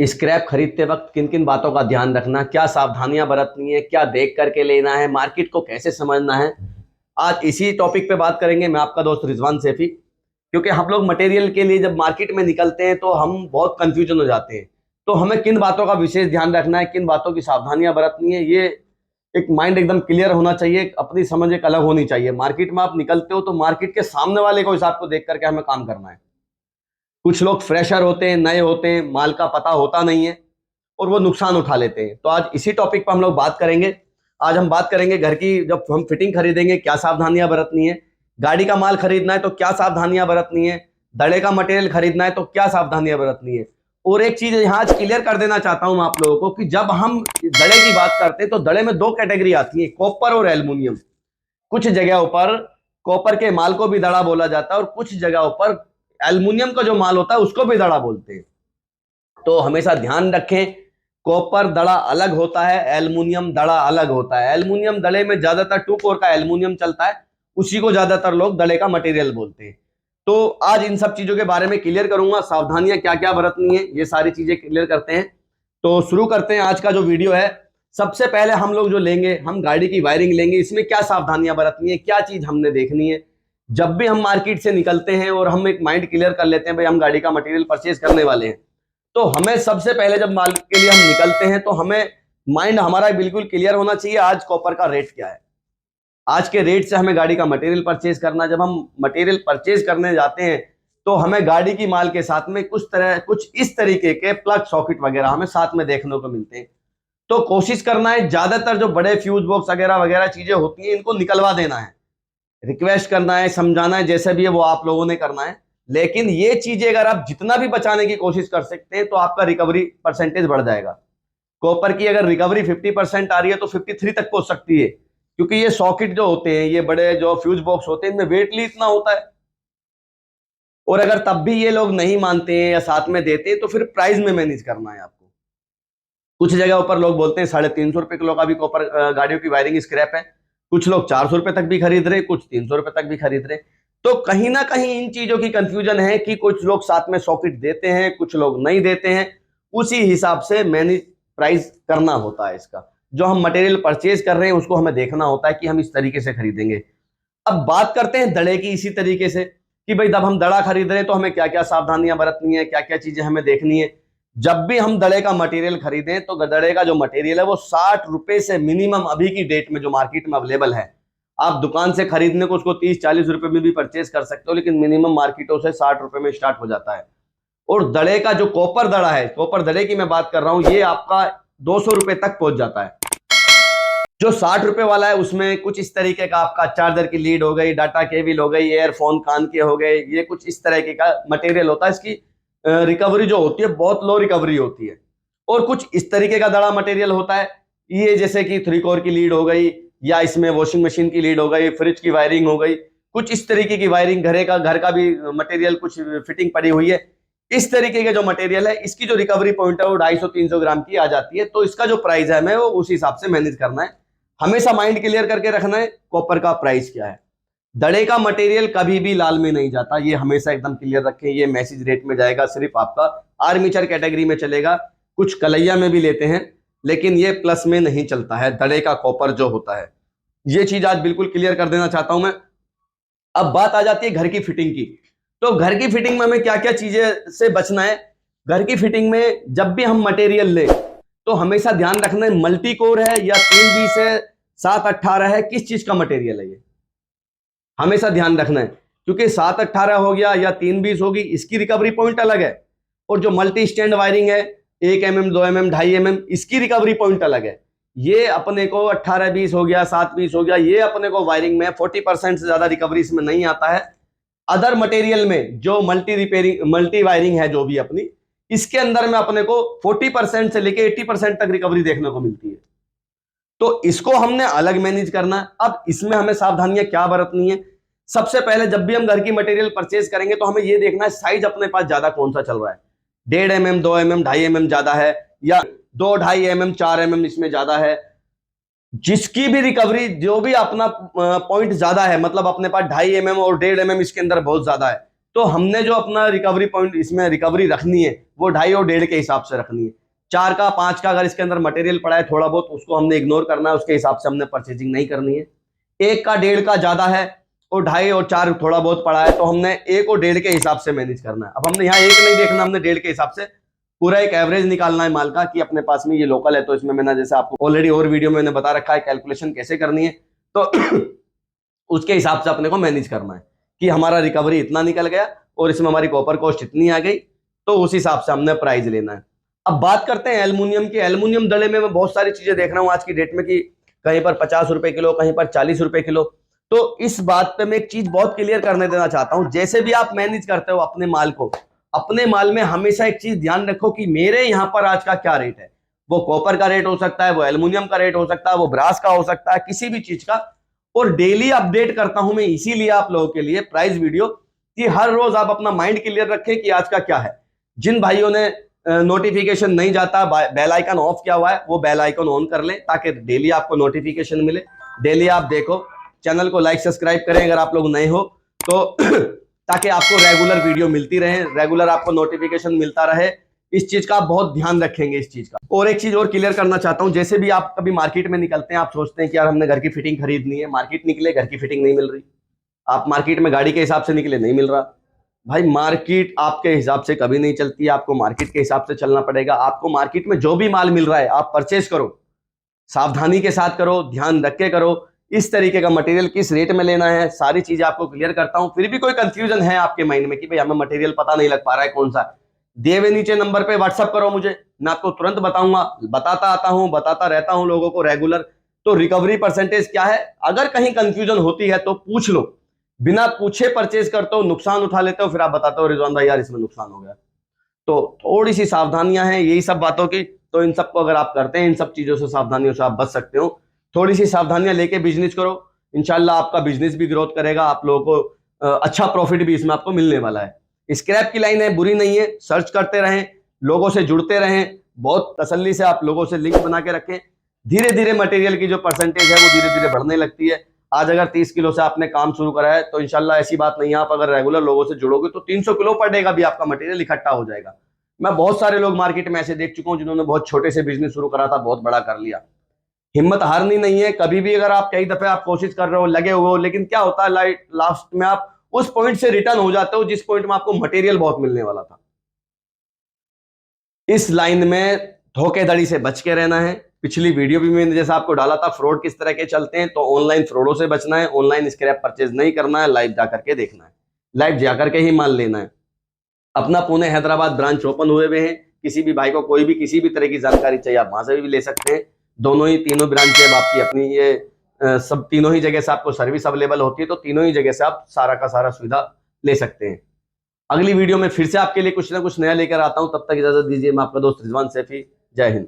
Scrap खरीदते वक्त किन किन बातों का ध्यान रखना, क्या सावधानियां बरतनी है, क्या देख करके लेना है, मार्केट को कैसे समझना है। आज इसी टॉपिक पे बात करेंगे। मैं आपका दोस्त रिजवान सैफी। क्योंकि हम लोग मटेरियल के लिए जब मार्केट में निकलते हैं तो हम बहुत कंफ्यूजन हो जाते हैं। तो हमें किन बातों का विशेष ध्यान रखना है, किन बातों की सावधानियां बरतनी है, ये एक माइंड एकदम क्लियर होना चाहिए। अपनी समझ एक अलग होनी चाहिए। मार्केट में आप निकलते हो तो मार्केट के सामने वाले को हिसाब को देख करके हमें काम करना है। कुछ लोग फ्रेशर होते हैं, नए होते हैं, माल का पता होता नहीं है और वो नुकसान उठा लेते हैं। तो आज इसी टॉपिक पर हम लोग बात करेंगे। आज हम बात करेंगे घर की, जब हम फिटिंग खरीदेंगे क्या सावधानियां बरतनी है, गाड़ी का माल खरीदना है तो क्या सावधानियां बरतनी है, दड़े का मटेरियल खरीदना है तो क्या सावधानियां बरतनी है। और एक चीज यहाँ आज क्लियर कर देना चाहता हूं मैं आप लोगों को कि जब हम दड़े की बात करते हैं तो दड़े में दो कैटेगरी आती है, कॉपर और एल्युमिनियम। कुछ जगहों पर कॉपर के माल को भी दड़ा बोला जाता है और कुछ जगहों पर एल्युमिनियम का जो माल होता है उसको भी दड़ा बोलते हैं। तो हमेशा ध्यान रखें, कॉपर दड़ा अलग होता है, एल्युमिनियम दड़ा अलग होता है। एल्युमिनियम दड़े में ज्यादातर 2 कोर का एल्युमिनियम चलता है, उसी को ज्यादातर लोग दड़े का मटेरियल बोलते हैं। तो आज इन सब चीजों के बारे में क्लियर करूंगा, सावधानियां क्या क्या बरतनी है, ये सारी चीजें क्लियर करते हैं। तो शुरू करते हैं आज का जो वीडियो है। सबसे पहले हम लोग जो लेंगे, हम गाड़ी की वायरिंग लेंगे, इसमें क्या सावधानियां बरतनी है, क्या चीज हमने देखनी है। जब भी हम मार्केट से निकलते हैं और हम एक माइंड क्लियर कर लेते हैं भाई हम गाड़ी का मटेरियल परचेज करने वाले हैं, तो हमें सबसे पहले जब माल के लिए हम निकलते हैं तो हमें माइंड हमारा बिल्कुल क्लियर होना चाहिए आज कॉपर का रेट क्या है। आज के रेट से हमें गाड़ी का मटेरियल परचेज करना। जब हम मटेरियल परचेज करने जाते हैं तो हमें गाड़ी की माल के साथ में कुछ इस तरीके के प्लग सॉकेट वगैरह हमें साथ में देखने को मिलते हैं। तो कोशिश करना है ज्यादातर जो बड़े फ्यूज बॉक्स वगैरह वगैरह चीजें होती हैं इनको निकलवा देना है, रिक्वेस्ट करना है, समझाना है, जैसे भी है वो आप लोगों ने करना है। लेकिन ये चीजें अगर आप जितना भी बचाने की कोशिश कर सकते हैं तो आपका रिकवरी परसेंटेज बढ़ जाएगा। कॉपर की अगर रिकवरी 50% आ रही है तो 53 तक पहुंच सकती है, क्योंकि ये सॉकेट जो होते हैं, ये बड़े जो फ्यूज बॉक्स होते हैं, इनमें वेट ही इतना होता है। और अगर तब भी ये लोग नहीं मानते हैं या साथ में देते हैं तो फिर प्राइस में मैनेज करना है आपको। कुछ जगह पर लोग बोलते हैं 350 रुपए किलो का भी कॉपर गाड़ियों की वायरिंग स्क्रैप है। कुछ लोग 400 रुपए तक भी खरीद रहे, कुछ 300 रुपए तक भी खरीद रहे। तो कहीं ना कहीं इन चीजों की कंफ्यूजन है कि कुछ लोग साथ में सॉकेट देते हैं, कुछ लोग नहीं देते हैं। उसी हिसाब से मैनेज प्राइस करना होता है इसका। जो हम मटेरियल परचेज कर रहे हैं उसको हमें देखना होता है कि हम इस तरीके से खरीदेंगे। अब बात करते हैं दड़े की इसी तरीके से कि भाई जब हम दड़ा खरीद रहे हैं तो हमें क्या क्या सावधानियां बरतनी है, क्या क्या चीजें हमें देखनी है। जब भी हम दड़े का मटेरियल खरीदें तो दड़े का जो मटेरियल है वो 60 रुपए से मिनिमम, अभी की डेट में जो मार्केट में अवेलेबल है, आप दुकान से खरीदने को उसको 30-40 रुपए में भी परचेज कर सकते हो, लेकिन मिनिमम मार्केटों से 60 रुपए में स्टार्ट हो जाता है। और दड़े का जो कॉपर दड़ा है, कॉपर दड़े की मैं बात कर रहा हूं, ये आपका 200 रुपए तक पहुंच जाता है। जो 60 रुपए वाला है उसमें कुछ इस तरीके का आपका चार्जर की लीड हो गई, डाटा केबल हो गई, एयरफोन कान के हो गए, ये कुछ इस तरीके का मटेरियल होता है। इसकी रिकवरी जो होती है बहुत लो रिकवरी होती है। और कुछ इस तरीके का दड़ा मटेरियल होता है, ये जैसे कि 3 कोर की लीड हो गई, या इसमें वॉशिंग मशीन की लीड हो गई, फ्रिज की वायरिंग हो गई, कुछ इस तरीके की वायरिंग, घर का भी मटेरियल कुछ फिटिंग पड़ी हुई है। इस तरीके का जो मटेरियल है इसकी जो रिकवरी पॉइंट है वो 250-300 ग्राम की आ जाती है। तो इसका जो प्राइस है हमें वो उस हिसाब से मैनेज करना है। हमेशा माइंड क्लियर करके रखना है कॉपर का प्राइस क्या है। दड़े का मटेरियल कभी भी लाल में नहीं जाता, ये हमेशा एकदम क्लियर रखें। ये मैसेज रेट में जाएगा, सिर्फ आपका आर्मीचर कैटेगरी में चलेगा। कुछ कलैया में भी लेते हैं लेकिन ये प्लस में नहीं चलता है दड़े का कॉपर जो होता है। ये चीज आज बिल्कुल क्लियर कर देना चाहता हूं मैं। अब बात आ जाती है घर की फिटिंग की। तो घर की फिटिंग में हमें क्या क्या चीजें से बचना है। घर की फिटिंग में जब भी हम मटेरियल लें तो हमेशा ध्यान रखना है मल्टी कोर है या 320 है, 718 है, किस चीज का मटेरियल है ये हमेशा ध्यान रखना है। क्योंकि 718 हो गया या 320 होगी, इसकी रिकवरी पॉइंट अलग है। और जो मल्टी स्टैंड वायरिंग है 1 mm 2 mm 2.5 mm, इसकी रिकवरी पॉइंट अलग है। ये अपने को 18-20 हो गया, 7-20 हो गया, ये अपने को वायरिंग में 40% से ज्यादा रिकवरी इसमें नहीं आता है। अदर मटेरियल में जो मल्टी वायरिंग है जो भी अपनी, इसके अंदर में अपने को 40% से लेके 80% तक रिकवरी देखने को मिलती है। तो इसको हमने अलग मैनेज करना है। अब इसमें हमें सावधानियां क्या बरतनी है। सबसे पहले जब भी हम घर की मटेरियल परचेज करेंगे तो हमें यह देखना है साइज अपने पास ज्यादा कौन सा चल रहा है। 1.5 mm 2 mm 2.5 mm ज्यादा है या 2-2.5 mm 4 mm इसमें ज्यादा है। जिसकी भी रिकवरी, जो भी अपना पॉइंट ज्यादा है, मतलब अपने पास 2.5 mm और 1.5 mm इसके अंदर बहुत ज्यादा है, तो हमने जो अपना रिकवरी पॉइंट इसमें रिकवरी रखनी है वो 2.5 और 1.5 के हिसाब से रखनी है। 4 का 5 का अगर इसके अंदर मटेरियल पड़ा है थोड़ा बहुत, उसको हमने इग्नोर करना है, उसके हिसाब से हमने परचेजिंग नहीं करनी है। 1 का 1.5 का ज्यादा है और 2.5 और 4 थोड़ा बहुत पड़ा है, तो हमने 1 और 1.5 के हिसाब से मैनेज करना है। अब हमने यहाँ 1 नहीं देखना, हमने 1.5 के हिसाब से पूरा एक एवरेज निकालना है माल का कि अपने पास में ये लोकल है। तो इसमें मैंने जैसे आपको ऑलरेडी और वीडियो में मैंने बता रखा है कैलकुलेशन कैसे करनी है, तो उसके हिसाब से अपने को मैनेज करना है कि हमारा रिकवरी इतना निकल गया और इसमें हमारी कॉपर कॉस्ट इतनी आ गई, तो उस हिसाब से हमने प्राइस लेना है। अब बात करते हैं एल्युमिनियम की। एल्युमिनियम दड़े में मैं बहुत सारी चीजें देख रहा हूं आज की डेट में कि कहीं पर 50 रुपए किलो, कहीं पर 40 रुपए किलो। तो इस बात पे मैं एक चीज बहुत क्लियर करने देना चाहता हूं, जैसे भी आप मैनेज करते हो अपने माल को, अपने माल में हमेशा एक चीज ध्यान रखो कि मेरे यहां पर आज का क्या रेट है। वो कॉपर का रेट हो सकता है, वो एल्युमिनियम का रेट हो सकता है, वो ब्रास का हो सकता है, किसी भी चीज का। और डेली अपडेट करता हूं मैं इसीलिए आप लोगों के लिए प्राइस वीडियो, कि हर रोज आप अपना माइंड क्लियर रखें कि आज का क्या है। जिन भाइयों ने नोटिफिकेशन नहीं जाता, बेल आइकन ऑफ किया हुआ है, वो बेल आइकन ऑन कर लें ताकि डेली आपको नोटिफिकेशन मिले। डेली आप देखो, चैनल को लाइक सब्सक्राइब करें अगर आप लोग नए हो तो ताकि आपको रेगुलर वीडियो मिलती रहे, रेगुलर आपको नोटिफिकेशन मिलता रहे। इस चीज का आप बहुत ध्यान रखेंगे इस चीज का। और एक चीज और क्लियर करना चाहता हूं, जैसे भी आप कभी मार्केट में निकलते हैं, आप सोचते हैं कि यार हमने घर की फिटिंग खरीदनी है, मार्केट निकले घर की फिटिंग नहीं मिल रही। आप मार्केट में गाड़ी के हिसाब से निकले, नहीं मिल रहा। भाई मार्केट आपके हिसाब से कभी नहीं चलती, आपको मार्केट के हिसाब से चलना पड़ेगा। आपको मार्केट में जो भी माल मिल रहा है आप परचेज करो, सावधानी के साथ करो, ध्यान रख के करो, इस तरीके का मटेरियल किस रेट में लेना है, सारी चीजें आपको क्लियर करता हूं। फिर भी कोई कंफ्यूजन है आपके माइंड में कि भाई हमें मटेरियल पता नहीं लग पा रहा है कौन सा, दिए हुए नीचे नंबर पे व्हाट्सअप करो मुझे, मैं आपको तुरंत बताऊंगा। बताता आता हूं, बताता रहता हूं लोगों को रेगुलर। तो रिकवरी परसेंटेज क्या है, अगर कहीं कंफ्यूजन होती है तो पूछ लो, बिना पूछे परचेज करते हो, नुकसान उठा लेते हो, फिर आप बताते हो रिजवान भाई यार इसमें नुकसान हो गया। तो थोड़ी सी सावधानियां हैं यही सब बातों की, तो इन सबको अगर आप करते हैं, इन सब चीजों से, सावधानियों से आप बच सकते हो। थोड़ी सी सावधानियां लेके बिजनेस करो, इंशाल्लाह आपका बिजनेस भी ग्रोथ करेगा, आप लोगों को अच्छा प्रॉफिट भी इसमें आपको मिलने वाला है। स्क्रैप की लाइन है, बुरी नहीं है, सर्च करते रहें, लोगों से जुड़ते रहें, बहुत तसल्ली से आप लोगों से लिंक बना के रखें। धीरे धीरे मटेरियल की जो परसेंटेज है वो धीरे धीरे बढ़ने लगती है। आज अगर 30 किलो से आपने काम शुरू करा है तो इंशाल्लाह ऐसी बात नहीं है, आप अगर रेगुलर लोगों से जुड़ोगे तो 300 किलो पर डे का भी आपका मटेरियल इकट्ठा हो जाएगा। मैं बहुत सारे लोग मार्केट में ऐसे देख चुका हूं जिन्होंने बहुत छोटे से बिजनेस शुरू करा था, बहुत बड़ा कर लिया। हिम्मत हारनी नहीं है कभी भी। अगर आप कई दफे आप कोशिश कर रहे हो, लगे हुए हो, लेकिन क्या होता है लास्ट में आप उस पॉइंट से रिटर्न हो जाते हो जिस पॉइंट में आपको मटेरियल बहुत मिलने वाला था। इस लाइन में धोखेधड़ी से बच के रहना है। पिछली वीडियो भी मैंने जैसा आपको डाला था फ्रॉड किस तरह के चलते हैं, तो ऑनलाइन फ्रॉडों से बचना है, ऑनलाइन स्क्रैप परचेज नहीं करना है, लाइव जाकर के देखना है, लाइव जाकर के ही माल लेना है। अपना पुणे हैदराबाद ब्रांच ओपन हुए हुए हैं, किसी भी भाई को कोई भी किसी भी तरह की जानकारी चाहिए आप वहां से भी ले सकते हैं। दोनों ही तीनों ब्रांच है आपकी अपनी, ये सब तीनों ही जगह से आपको सर्विस अवेलेबल होती है, तो तीनों ही जगह से आप सारा का सारा सुविधा ले सकते हैं। अगली वीडियो में फिर से आपके लिए कुछ ना कुछ नया लेकर आता हूं, तब तक इजाजत दीजिए। मैं आपका दोस्त रिजवान सैफी, जय हिंद।